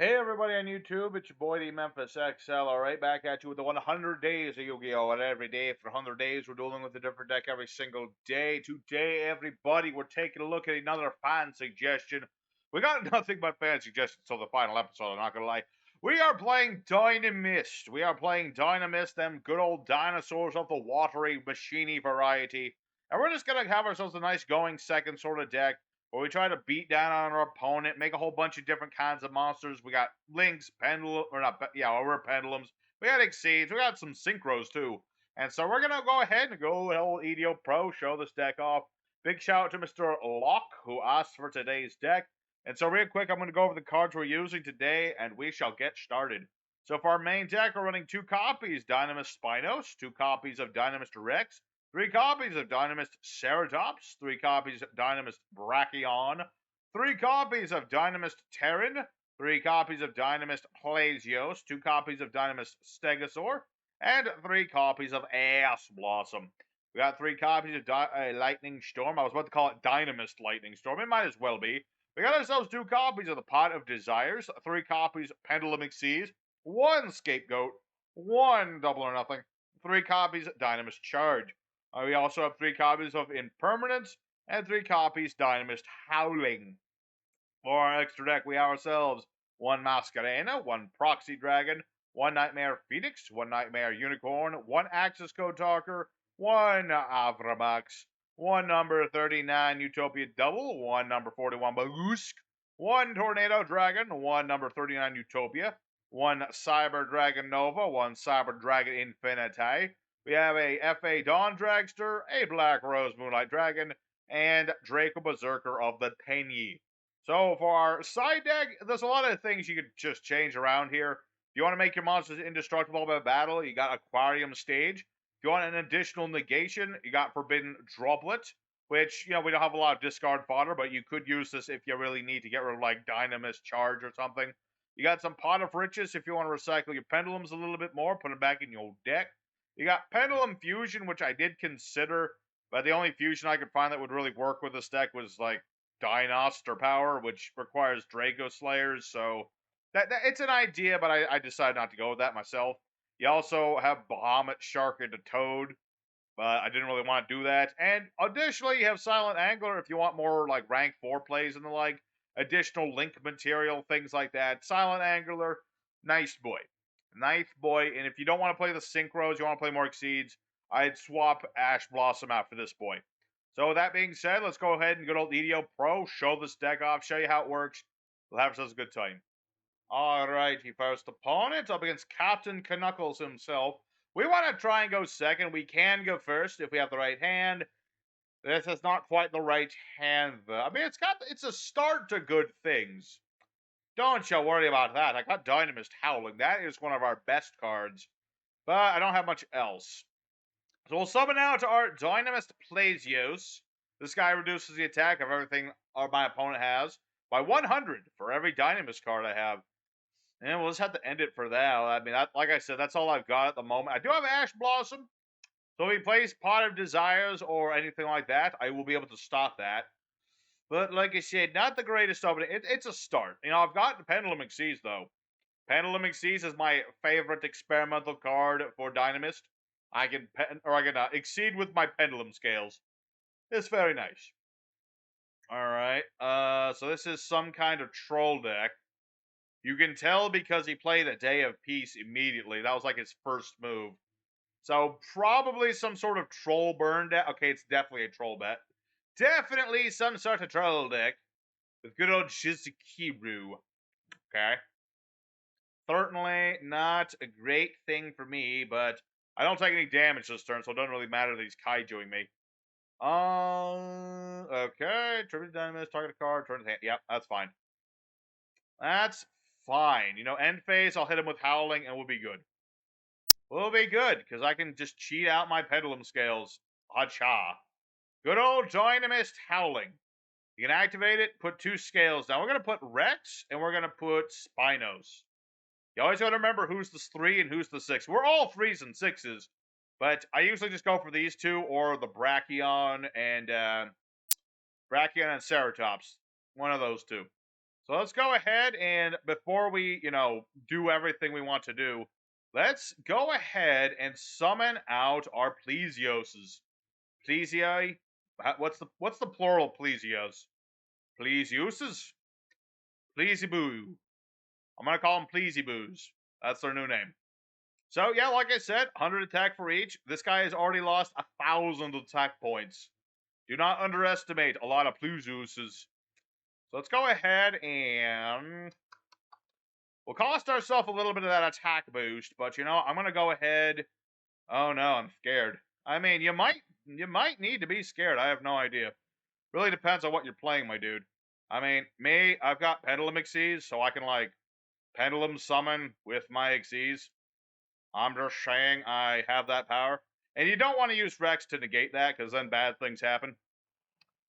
Hey everybody on YouTube, it's your boy the Memphis XL, alright, back at you with the 100 days of Yu-Gi-Oh! And every day for 100 days we're dueling with a different deck every single day. Today, everybody, we're taking a look at another fan suggestion. We got nothing but fan suggestions till the final episode, I'm not gonna lie. We are playing Dinomist. We are playing Dinomist, them good old dinosaurs of the watery, machiny variety. And we're just gonna have ourselves a nice going second sort of deck where we try to beat down on our opponent, make a whole bunch of different kinds of monsters. We got links, pendulum, or not, yeah, we're pendulums. We got exceeds. We got some synchros too. And so we're gonna go ahead and go whole EDO Pro, show this deck off. Big shout out to Mr. Locke who asked for today's deck. And so real quick, I'm gonna go over the cards we're using today, and we shall get started. So for our main deck, we're running 2 copies Dinomist Spinos, 2 copies of Dinomist Rex, 3 copies of Dinomist Ceratops, 3 copies of Dinomist Brachion, 3 copies of Dinomist Terran, 3 copies of Dinomist Plasios, 2 copies of Dinomist Stegosaur, and 3 copies of Ass Blossom. We got 3 copies of Lightning Storm. I was about to call it Dinomist Lightning Storm. It might as well be. We got ourselves 2 copies of the Pot of Desires, 3 copies of Pendulum Exceeds, 1 Scapegoat, 1 Double or Nothing, 3 copies of Dinomist Charge. We also have 3 copies of Impermanence and 3 copies Dinomist Howling. For our extra deck, we have ourselves 1 Masquerena, 1 Proxy Dragon, 1 Nightmare Phoenix, 1 Nightmare Unicorn, 1 Axis Code Talker, 1 Avramax, 1 number 39 Utopia Double, 1 number 41 Balusk, 1 Tornado Dragon, 1 number 39 Utopia, 1 Cyber Dragon Nova, 1 Cyber Dragon Infinity. We have a FA Dawn Dragster, a Black Rose Moonlight Dragon, and Draco Berserker of the Tenyi. So for our side deck, there's a lot of things you could just change around here. If you want to make your monsters indestructible by battle, you got Aquarium Stage. If you want an additional negation, you got Forbidden Droplet, which, we don't have a lot of discard fodder, but you could use this if you really need to get rid of, like, Dinomist Charge or something. You got some Pot of Riches if you want to recycle your Pendulums a little bit more, put them back in your deck. You got Pendulum Fusion, which I did consider, but the only fusion I could find that would really work with this deck was, like, Dinoster Power, which requires Draco Slayers, so that it's an idea, but I decided not to go with that myself. You also have Bahamut Shark into Toad, but I didn't really want to do that. And additionally, you have Silent Angler if you want more, like, rank 4 plays and the like. Additional link material, things like that. Silent Angler, nice boy. Nice boy, and if you don't want to play the Synchros, you want to play more Exceeds, I'd swap Ash Blossom out for this boy. So with that being said, let's go ahead and go to EDO Pro, show this deck off, show you how it works. We'll have ourselves a good time. Alrighty, first opponent up against Captain Knuckles himself. We want to try and go second. We can go first if we have the right hand. This is not quite the right hand, though. I mean, it's a start to good things. Don't you worry about that. I got Dinomist Howling. That is one of our best cards. But I don't have much else. So we'll summon out our Dinomist Plasios. This guy reduces the attack of everything my opponent has by 100 for every Dinomist card I have. And we'll just have to end it for that. I mean, like I said, that's all I've got at the moment. I do have Ash Blossom. So if he plays Pot of Desires or anything like that, I will be able to stop that. But like I said, not the greatest of it. It's a start. I've got the Pendulum Exceeds, though. Pendulum Exceeds is my favorite experimental card for Dinomist. I can exceed with my Pendulum Scales. It's very nice. Alright, so this is some kind of troll deck. You can tell because he played a Day of Peace immediately. That was like his first move. So probably some sort of troll burn deck. Okay, it's definitely a troll bet. Definitely some sort of troll deck with good old Shizukiru. Okay. Certainly not a great thing for me, but I don't take any damage this turn, so it doesn't really matter that he's Kaijuing me. Okay. Tribute Dynamist, target a card, turn his hand. Yep, that's fine. That's fine. End phase, I'll hit him with Howling, and we'll be good. We'll be good, because I can just cheat out my Pendulum Scales. Hacha. Good old Dinomist Howling. You can activate it, put 2 scales down. We're going to put Rex, and we're going to put Spinos. You always got to remember who's the 3 and who's the 6. We're all 3s and 6s, but I usually just go for these 2 or the Brachion and Ceratops. One of those 2. So let's go ahead and before we, do everything we want to do, let's go ahead and summon out our Plesioses. Plesii? What's the plural of Plesios? Plesiuses? Plesiboo. I'm gonna call them Plesiboos. That's their new name. So yeah, like I said, 100 attack for each. This guy has already lost 1,000 attack points. Do not underestimate a lot of Plesiuses. So let's go ahead and we'll cost ourselves a little bit of that attack boost, but I'm gonna go ahead. Oh no, I'm scared. I mean, you might need to be scared. I have no idea. Really depends on what you're playing, my dude. I mean, me, I've got Pendulum Xyz, so I can like Pendulum summon with my Xyz. I'm just saying I have that power. And you don't want to use Rex to negate that, because then bad things happen.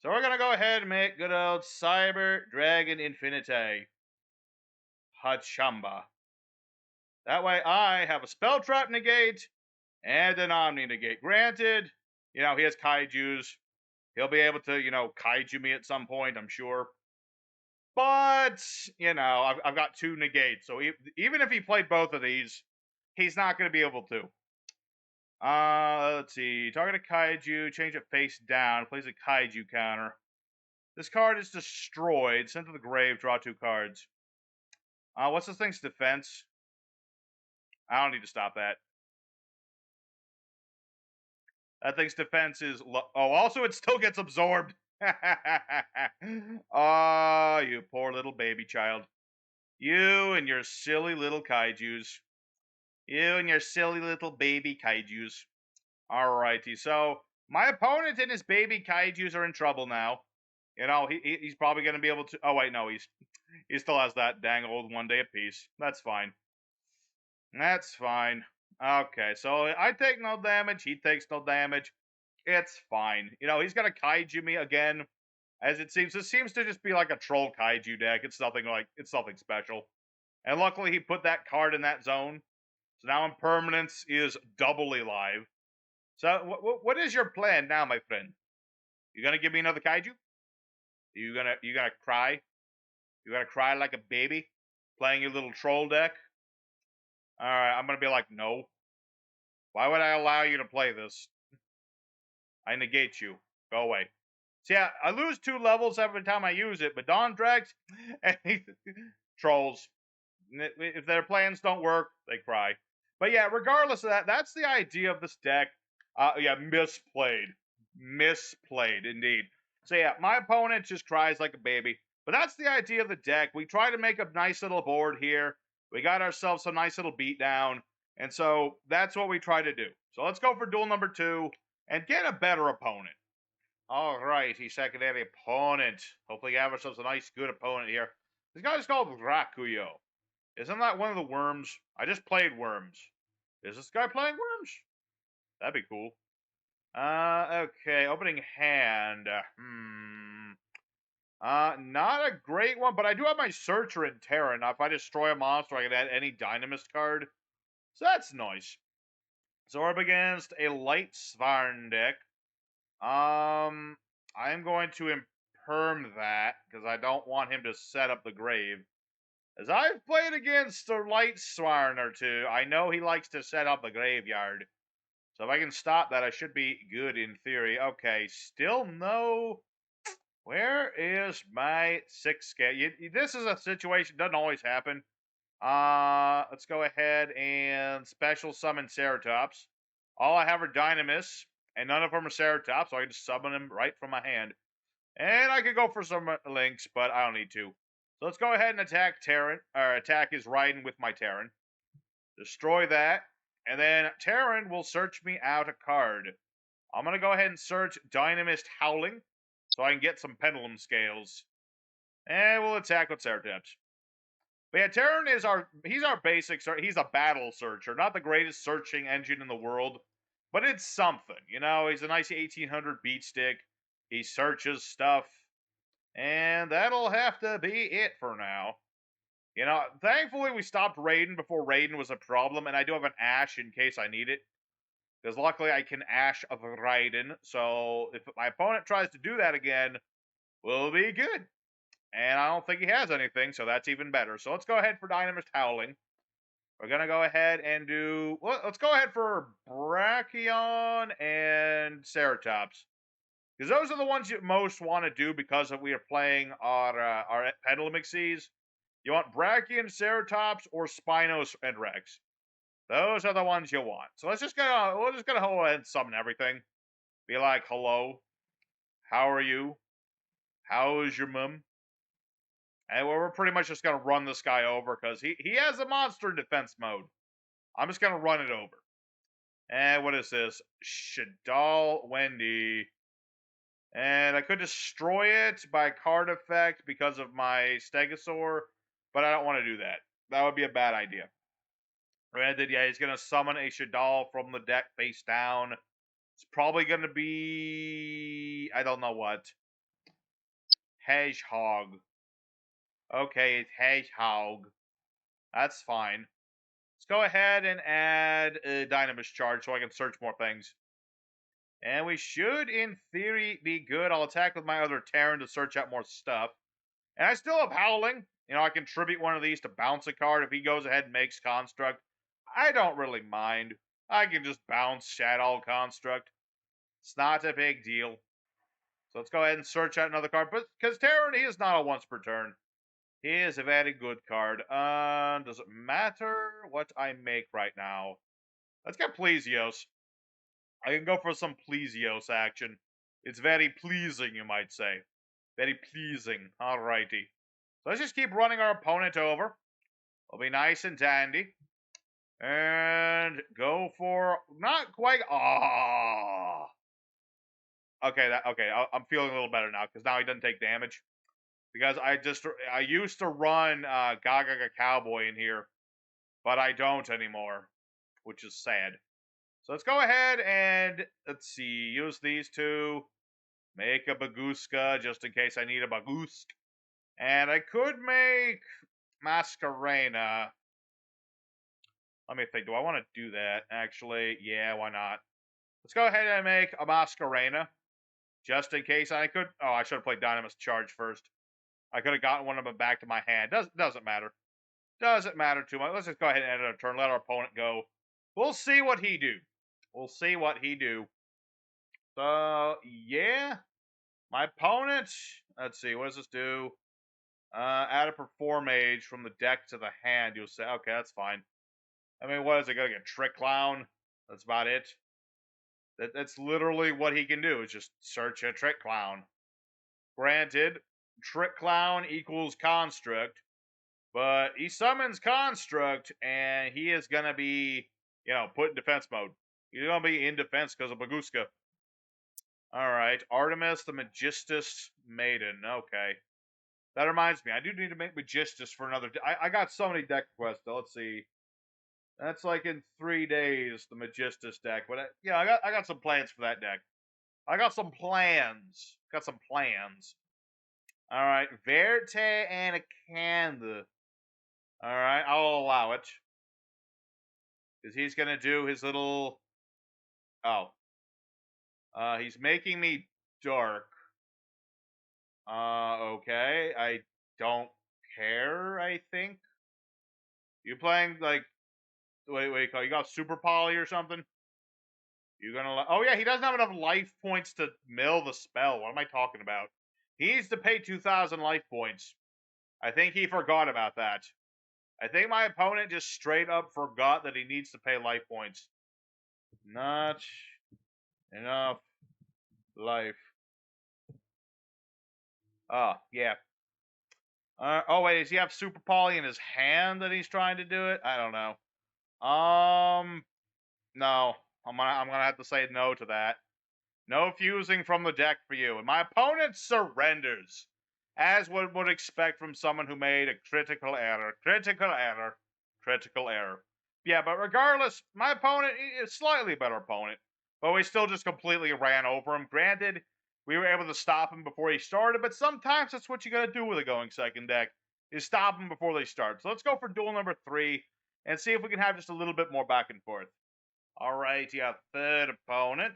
So we're gonna go ahead and make good old Cyber Dragon Infinite. Hachamba. That way I have a Spell Trap negate and an Omni negate. Granted, he has Kaijus. He'll be able to, Kaiju me at some point, I'm sure. But, I've got 2 negates. So even if he played both of these, he's not going to be able to. Let's see. Target a Kaiju, change it face down, plays a Kaiju counter. This card is destroyed. Sent to the grave, draw 2 cards. What's this thing's defense? I don't need to stop that. That thing's defense is also it still gets absorbed. Oh, you poor little baby child. You and your silly little kaijus. You and your silly little baby kaijus. Alrighty, so my opponent and his baby kaijus are in trouble now. He's probably going to be able to... Oh, wait, no, he still has that dang old 1 day apiece. That's fine. That's fine. Okay, so I take no damage, he takes no damage. It's fine. He's gonna kaiju me again, as it seems. This seems to just be like a troll kaiju deck. It's nothing special. And luckily he put that card in that zone. So now Impermanence is doubly live. So what is your plan now, my friend? You gonna give me another kaiju? You gonna cry? You gonna cry like a baby? Playing your little troll deck? Alright, I'm gonna be like, no. Why would I allow you to play this? I negate you. Go away. So yeah, I lose 2 levels every time I use it, but Dawn Drags, trolls. If their plans don't work, they cry. But yeah, regardless of that, that's the idea of this deck. Yeah, misplayed. Misplayed, indeed. So yeah, my opponent just cries like a baby. But that's the idea of the deck. We try to make a nice little board here. We got ourselves a nice little beatdown. And so that's what we try to do. So let's go for duel number 2 and get a better opponent. Alrighty, secondary opponent. Hopefully you have ourselves a nice, good opponent here. This guy's called Yugioh. Isn't that one of the worms? I just played worms. Is this guy playing worms? That'd be cool. Okay, opening hand. Not a great one, but I do have my Searcher in Terran. If I destroy a monster, I can add any Dinomist card. So that's nice. So we're up against a Lightsworn deck. I'm going to imperm that, because I don't want him to set up the grave. As I've played against a Lightsworn or 2, I know he likes to set up the graveyard. So if I can stop that, I should be good in theory. Okay, still no... Where is my 6 scale? This is a situation, doesn't always happen. Let's go ahead and special summon Ceratops. All I have are Dinomists, and none of them are Ceratops, so I can just summon them right from my hand. And I could go for some links, but I don't need to. So let's go ahead and attack Terran, or attack his Raiden with my Terran. Destroy that, and then Terran will search me out a card. I'm going to go ahead and search Dinomist Howling, so I can get some Pendulum Scales. And we'll attack with Ceratops. But yeah, Terran is he's our basic, he's a battle searcher. Not the greatest searching engine in the world, but it's something. He's a nice 1800 beat stick. He searches stuff. And that'll have to be it for now. Thankfully we stopped Raiden before Raiden was a problem, and I do have an Ash in case I need it. Because luckily I can Ash of Raiden, so if my opponent tries to do that again, we'll be good. And I don't think he has anything, so that's even better. So let's go ahead for Dinomist Howling. We're going to go ahead and do... Well, let's go ahead for Brachion and Ceratops. Because those are the ones you most want to do because we are playing our Pedalmixes. You want Brachion, Ceratops, or Spinos and Rex. Those are the ones you want. So we're just gonna go ahead and summon everything. Be like, hello, how are you? How is your mum? And we're pretty much just gonna run this guy over because he has a monster defense mode. I'm just gonna run it over. And what is this? Shaddoll Wendy. And I could destroy it by card effect because of my Stegosaur, but I don't want to do that. That would be a bad idea. Granted, yeah, he's going to summon a Shaddoll from the deck face down. It's probably going to be... I don't know what. Hedgehog. Okay, it's Hedgehog. That's fine. Let's go ahead and add a Dinomist Charge so I can search more things. And we should, in theory, be good. I'll attack with my other Terran to search out more stuff. And I still have Howling. You know, I can tribute one of these to bounce a card if he goes ahead and makes Construct. I don't really mind. I can just bounce Shaddoll Construct. It's not a big deal. So let's go ahead and search out another card. But because Terran, he is not a once per turn. He is a very good card. Does it matter what I make right now? Let's get Plesio's. I can go for some Plesio's action. It's very pleasing, you might say. Very pleasing. Alrighty. So let's just keep running our opponent over. It'll be nice and dandy. And go for not quite. Ah. Okay, I'm feeling a little better now because now he doesn't take damage. Because I used to run Gaga Cowboy in here, but I don't anymore, which is sad. So let's go ahead and let's see, use these two, make a Baguska just in case I need a Bagusk, and I could make Masquerena. Let me think. Do I want to do that? Actually, yeah, why not? Let's go ahead and make a Masquerena. Just in case I could... Oh, I should have played Dinomist Charge first. I could have gotten one of them back to my hand. Doesn't matter. Doesn't matter too much. Let's just go ahead and end our turn. Let our opponent go. We'll see what he do. We'll see what he do. So, yeah. My opponent... Let's see. What does this do? Add a Perform Mage from the deck to the hand. You'll say, okay, that's fine. I mean, what is it going to get? Trick Clown? That's about it. That's literally what he can do, is just search a Trick Clown. Granted, Trick Clown equals Construct, but he summons Construct, and he is going to be, you know, put in defense mode. He's going to be in defense because of Baguska. Alright, Artemis the Magistus Maiden. Okay. That reminds me, I do need to make Magistus for another... I got so many deck requests, though. Let's see. That's like in 3 days, the Magistus deck. But yeah, I got some plans for that deck. I got some plans. Got some plans. All right, Verte and a Canda. All right, I'll allow it. Because he's going to do his little... Oh. He's making me dark. Okay. I don't care, I think. You playing, like... Wait, you got Super Poly or something? You're gonna... Oh, yeah, he doesn't have enough life points to mill the spell. What am I talking about? He needs to pay 2,000 life points. I think he forgot about that. I think my opponent just straight up forgot that he needs to pay life points. Not enough life. Oh, yeah. Oh, wait, does he have Super Poly in his hand that he's trying to do it? I don't know. No. I'm gonna have to say no to that. No fusing from the deck for you. And my opponent surrenders. As one would expect from someone who made a critical error. Critical error. Critical error. Yeah, but regardless, my opponent is a slightly better opponent. But we still just completely ran over him. Granted, we were able to stop him before he started, but sometimes that's what you gotta do with a going second deck, is stop them before they start. So let's go for duel number 3 and see if we can have just a little bit more back and forth. Alright, yeah, third opponent.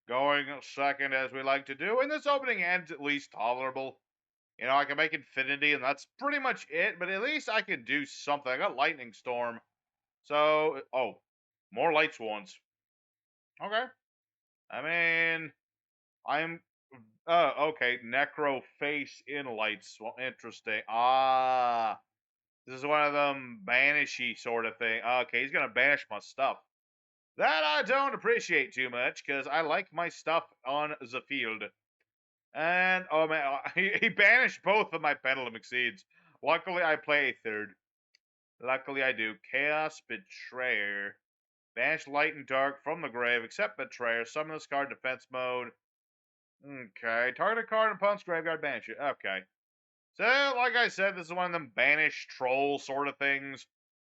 Going second as we like to do, and this opening end's at least tolerable. You know, I can make Infinity, and that's pretty much it, but at least I can do something. I got Lightning Storm. So, oh, more Lightsworns. Okay. I mean, I'm, okay, Necro face in Lights. Well, interesting. Ah, this is one of them banishy sort of thing. Okay, he's gonna banish my stuff. That I don't appreciate too much, because I like my stuff on the field. And, oh man, he banished both of my Pendulum Exceeds. Luckily, I play a third. Luckily, I do. Chaos Betrayer. Banish Light and Dark from the grave, except Betrayer. Summon this card defense mode. Okay. Target a card in opponent's graveyard, banish it. Okay. So, like I said, this is one of them banish troll sort of things.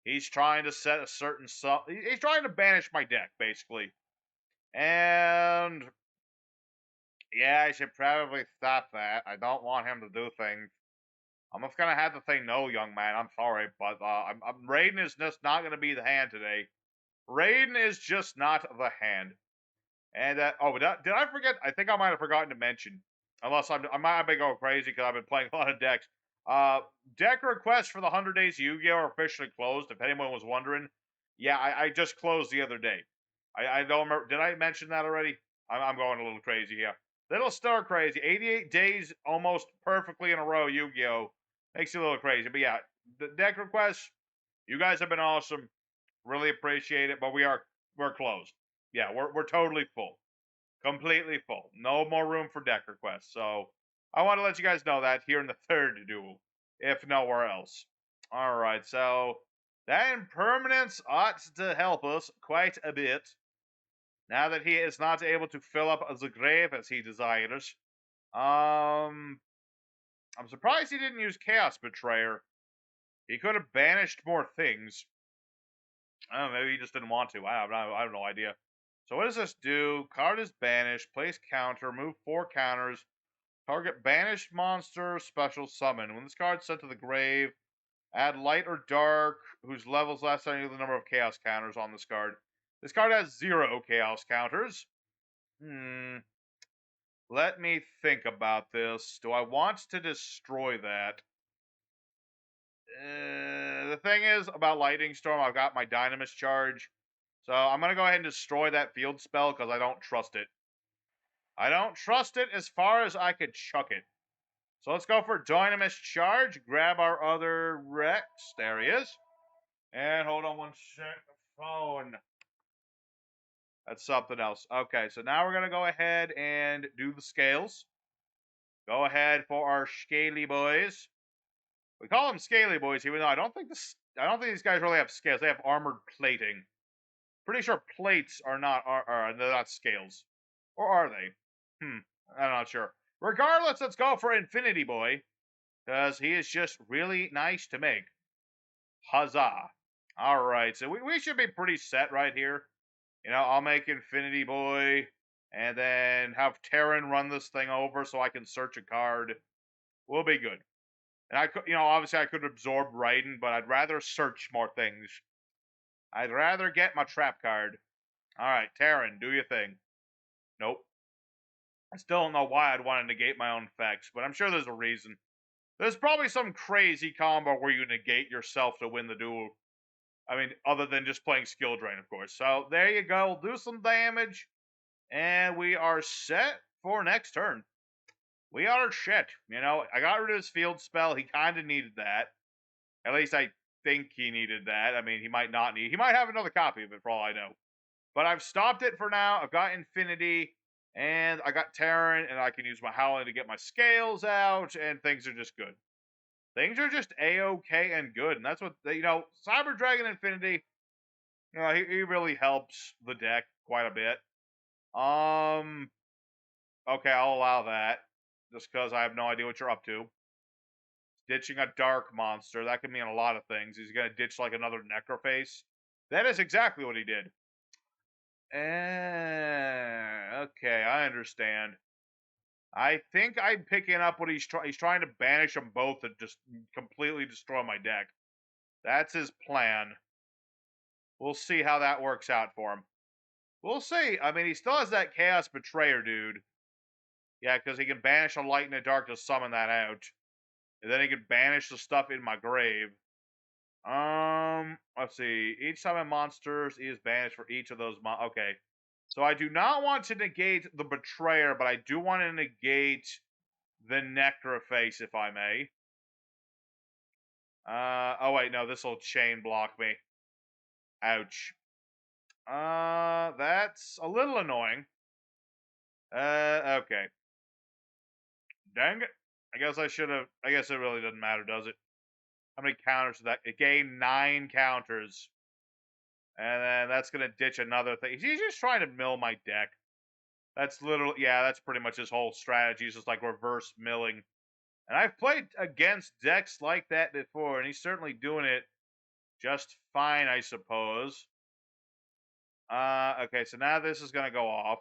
He's trying to set a certain he's trying to banish my deck, basically. And yeah, I should probably stop that. I don't want him to do things. I'm just gonna have to say no, young man. I'm sorry, but Raiden is just not gonna be the hand today. Raiden is just not the hand. And oh, did I forget? I think I might have forgotten to mention, unless I might have been going crazy because I've been playing a lot of decks. Deck requests for the 100 Days Yu-Gi-Oh are officially closed. If anyone was wondering, yeah, I just closed the other day. I don't remember. Did I mention that already? I'm going a little crazy here. Little star crazy. 88 days almost perfectly in a row. Yu-Gi-Oh makes you a little crazy. But yeah, the deck requests. You guys have been awesome. Really appreciate it. But we're closed. Yeah, we're totally full. Completely full. No more room for deck requests. So I want to let you guys know that here in the third duel, if nowhere else. Alright, so that impermanence ought to help us quite a bit. Now that he is not able to fill up the grave as he desires. I'm surprised he didn't use Chaos Betrayer. He could have banished more things. I don't know, maybe he just didn't want to. I have no idea. So what does this do? Card is banished. Place counter. Move 4 counters. Target banished monster. Special summon. When this card is sent to the grave, add light or dark, whose levels less than the number of chaos counters on this card. This card has 0 chaos counters. Let me think about this. Do I want to destroy that? The thing is about Lightning Storm, I've got my Dinomist Charge. So I'm going to go ahead and destroy that field spell because I don't trust it. I don't trust it as far as I could chuck it. So let's go for Dinomist Charge. Grab our other Rex. There he is. And hold on one sec. The phone. That's something else. Okay, so now we're going to go ahead and do the scales. Go ahead for our Scaly Boys. We call them Scaly Boys, even though I don't think these guys really have scales. They have armored plating. Pretty sure plates are not they're not scales. Or are they? I'm not sure. Regardless, let's go for Infinity Boy. Because he is just really nice to make. Huzzah. Alright, so we should be pretty set right here. You know, I'll make Infinity Boy. And then have Terran run this thing over so I can search a card. We'll be good. And I could, you know, obviously I could absorb Raiden, but I'd rather search more things. I'd rather get my trap card. Alright, Terran, do your thing. Nope. I still don't know why I'd want to negate my own effects, but I'm sure there's a reason. There's probably some crazy combo where you negate yourself to win the duel. I mean, other than just playing skill drain, of course. So, there you go. Do some damage. And we are set for next turn. We are shit. You know, I got rid of his field spell. He kind of needed that. At least I think he needed that. I mean, he might not need. He might have another copy of it for all I know. But I've stopped it for now. I've got Infinity. And I got Terran. And I can use my Howling to get my scales out. And things are just good. Things are just A-okay and good. And that's what, you know, Cyber Dragon Infinity, you know, he really helps the deck quite a bit. Okay, I'll allow that. Just because I have no idea what you're up to. Ditching a dark monster. That could mean a lot of things. He's going to ditch like another Necroface. That is exactly what he did. Okay, I understand. I think I'm picking up what he's trying to banish them both and just completely destroy my deck. That's his plan. We'll see how that works out for him. We'll see. I mean, he still has that Chaos Betrayer, dude. Yeah, because he can banish a light and a dark to summon that out. And then he can banish the stuff in my grave. Let's see. Each summon monsters is banished for each of those okay. So I do not want to negate the Betrayer, but I do want to negate the Necroface, if I may. Oh wait, no, this will chain block me. Ouch. That's a little annoying. Okay. Dang it. I guess it really doesn't matter, does it? How many counters did that? It gained 9 counters. And then that's gonna ditch another thing. He's just trying to mill my deck. That's literally, yeah, that's pretty much his whole strategy. He's just like reverse milling. And I've played against decks like that before, and he's certainly doing it just fine, I suppose. Okay, so now this is gonna go off.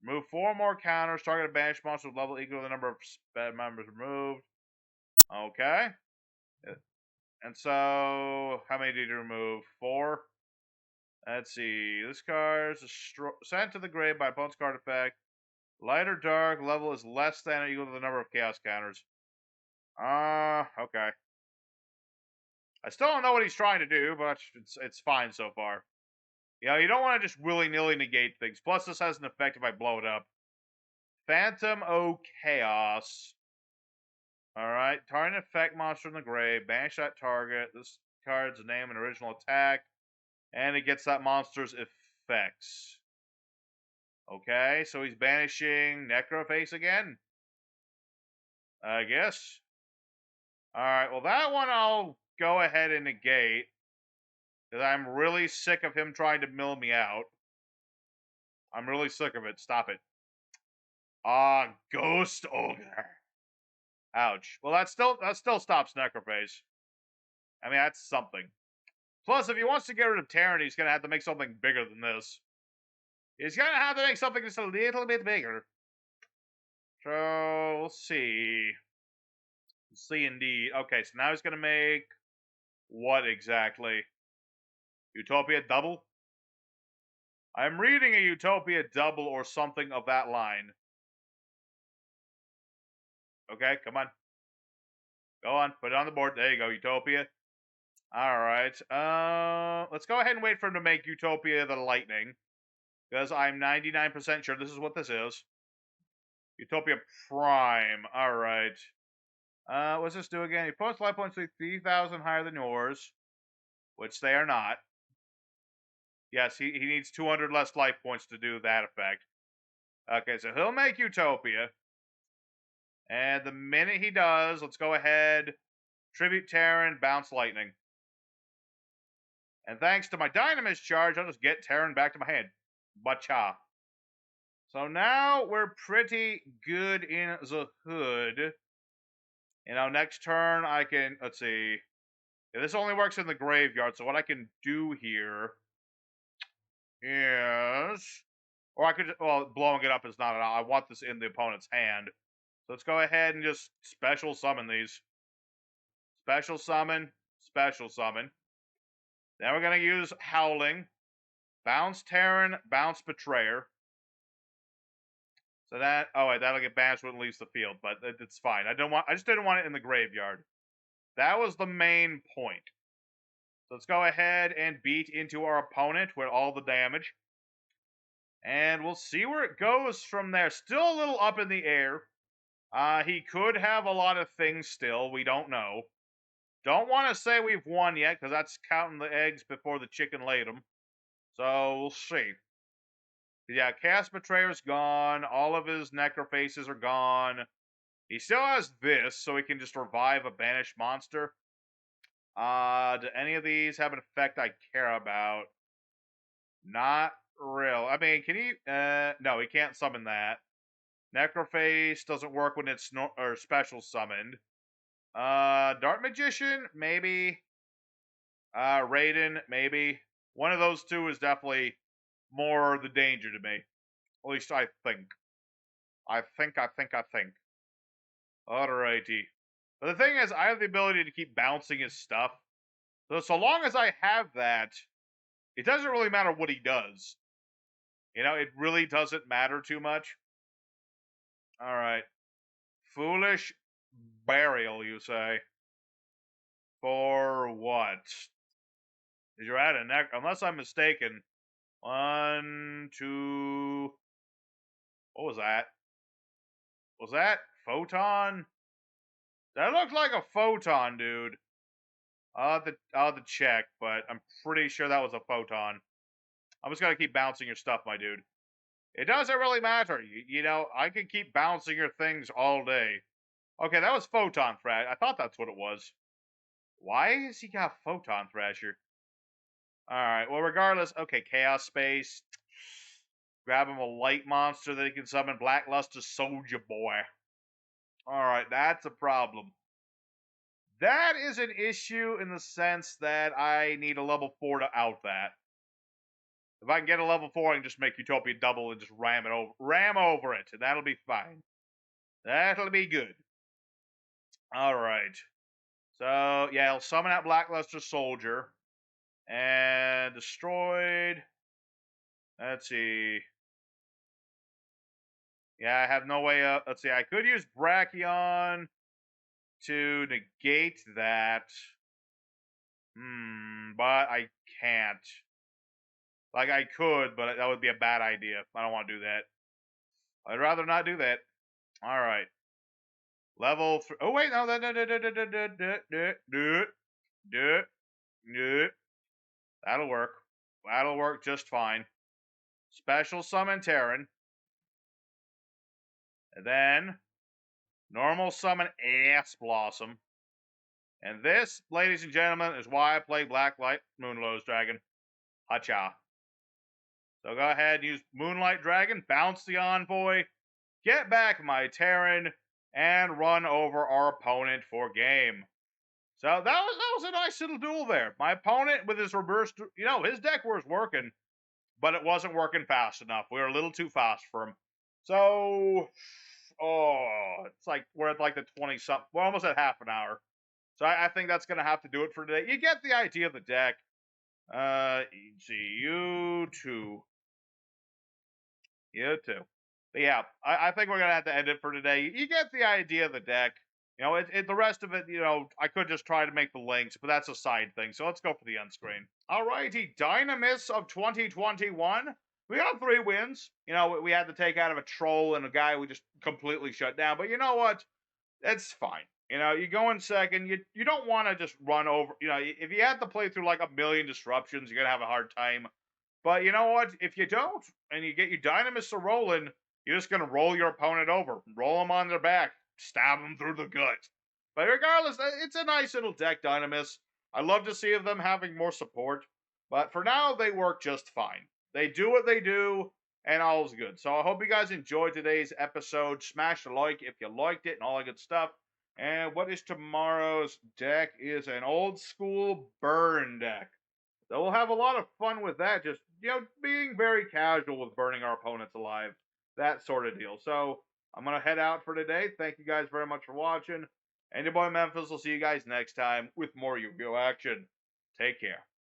Remove 4 more counters. Target a banished monster with level equal to the number of members removed. Okay. And so, how many did you remove? 4? Let's see. This card is sent to the grave by opponent's card effect. Light or dark, level is less than or equal to the number of chaos counters. Okay. I still don't know what he's trying to do, but it's fine so far. You know, you don't want to just willy-nilly negate things. Plus, this has an effect if I blow it up. Phantom O Chaos. Alright, target an effect monster in the grave. Banish that target. This card's name and original attack. And it gets that monster's effects. Okay, so he's banishing Necroface again? I guess. Alright, well that one I'll go ahead and negate. Because I'm really sick of him trying to mill me out. I'm really sick of it. Stop it. Ghost Ogre. Ouch. Well, that still stops Necroface. I mean, that's something. Plus, if he wants to get rid of Terran, he's going to have to make something bigger than this. He's going to have to make something just a little bit bigger. So, we'll see. We'll see indeed. Okay, so now he's going to make... what exactly? Utopia double? I'm reading a Utopia double or something of that line. Okay, come on. Go on, put it on the board. There you go, Utopia. Alright, let's go ahead and wait for him to make Utopia the Lightning. Because I'm 99% sure this is what this is. Utopia Prime, alright. What's this do again? Your opponent's life points to 3,000 higher than yours. Which they are not. Yes, he needs 200 less life points to do that effect. Okay, so he'll make Utopia. And the minute he does, let's go ahead, Tribute Terran, bounce Lightning. And thanks to my Dinomist Charge, I'll just get Terran back to my hand. Bacha. So now we're pretty good in the hood. You know, next turn I can, let's see. Yeah, this only works in the graveyard, so what I can do here is... or I could, well, blowing it up is not enough. I want this in the opponent's hand. So let's go ahead and just special summon these. Special summon, special summon. Then we're going to use Howling. Bounce Terran, bounce Betrayer. So that, oh wait, that'll get banished when it leaves the field, but it's fine. I just didn't want it in the graveyard. That was the main point. So let's go ahead and beat into our opponent with all the damage. And we'll see where it goes from there. Still a little up in the air. He could have a lot of things still. We don't know. Don't want to say we've won yet, because that's counting the eggs before the chicken laid them. So, we'll see. Yeah, Chaos Betrayer's gone. All of his Necrofaces are gone. He still has this, so he can just revive a banished monster. Do any of these have an effect I care about? Not real. I mean, can he... no, he can't summon that. Necroface doesn't work when it's special summoned. Dark Magician, maybe. Raiden, maybe. One of those two is definitely more the danger to me. At least I think. I think. Alrighty. But the thing is, I have the ability to keep bouncing his stuff. So long as I have that, it doesn't really matter what he does. You know, it really doesn't matter too much. Alright. Foolish burial, you say? For what? Did you add a neck? Unless I'm mistaken. 1, 2. What was that? Was that photon? That looked like a photon, dude. I'll have to check, but I'm pretty sure that was a photon. I'm just gonna keep bouncing your stuff, my dude. It doesn't really matter. You know, I can keep bouncing your things all day. Okay, that was photon thrash. I thought that's what it was. Why has he got photon thrasher? Alright, well, regardless. Okay, chaos space. Grab him a light monster that he can summon. Blackluster Soldier Boy. Alright, that's a problem. That is an issue in the sense that I need a level 4 to out that. If I can get a level 4, I can just make Utopia double and just ram over it, and that'll be fine. That'll be good. Alright. So, yeah, he'll summon out Blackluster Soldier. And destroyed. Let's see. Yeah, I have no way up. Let's see, I could use Brachion to negate that. But I can't. Like, I could, but that would be a bad idea. I don't want to do that. I'd rather not do that. Alright. Level 3. Oh, wait, no. That'll work. That'll work just fine. Special summon Terran. And then normal summon Ass Blossom. And this, ladies and gentlemen, is why I play Blacklight Moonlow's Dragon. Hacha. So go ahead and use Moonlight Dragon, bounce the Envoy, get back my Terran, and run over our opponent for game. So that was a nice little duel there. My opponent with his reverse, you know, his deck was working, but it wasn't working fast enough. We were a little too fast for him. So, it's like we're at like the 20-something. We're almost at half an hour. So I think that's going to have to do it for today. You get the idea of the deck. You too. But yeah, I think we're going to have to end it for today. You get the idea of the deck. You know, the rest of it, you know, I could just try to make the links, but that's a side thing. So let's go for the end screen. Alrighty, Dinomist of 2021. We got 3 wins. You know, we had to take out of a troll and a guy we just completely shut down. But you know what? It's fine. You know, you go in second. You don't want to just run over. You know, if you have to play through like a million disruptions, you're going to have a hard time. But you know what? If you don't, and you get your Dynomists rolling, you're just going to roll your opponent over. Roll them on their back. Stab them through the gut. But regardless, it's a nice little deck, Dinomist. I love to see them having more support. But for now, they work just fine. They do what they do, and all's good. So I hope you guys enjoyed today's episode. Smash a like if you liked it and all that good stuff. And what is tomorrow's deck is an old school burn deck. So we'll have a lot of fun with that. Just, you know, being very casual with burning our opponents alive. That sort of deal. So I'm going to head out for today. Thank you guys very much for watching. And your boy Memphis will see you guys next time with more Yu-Gi-Oh! Action. Take care.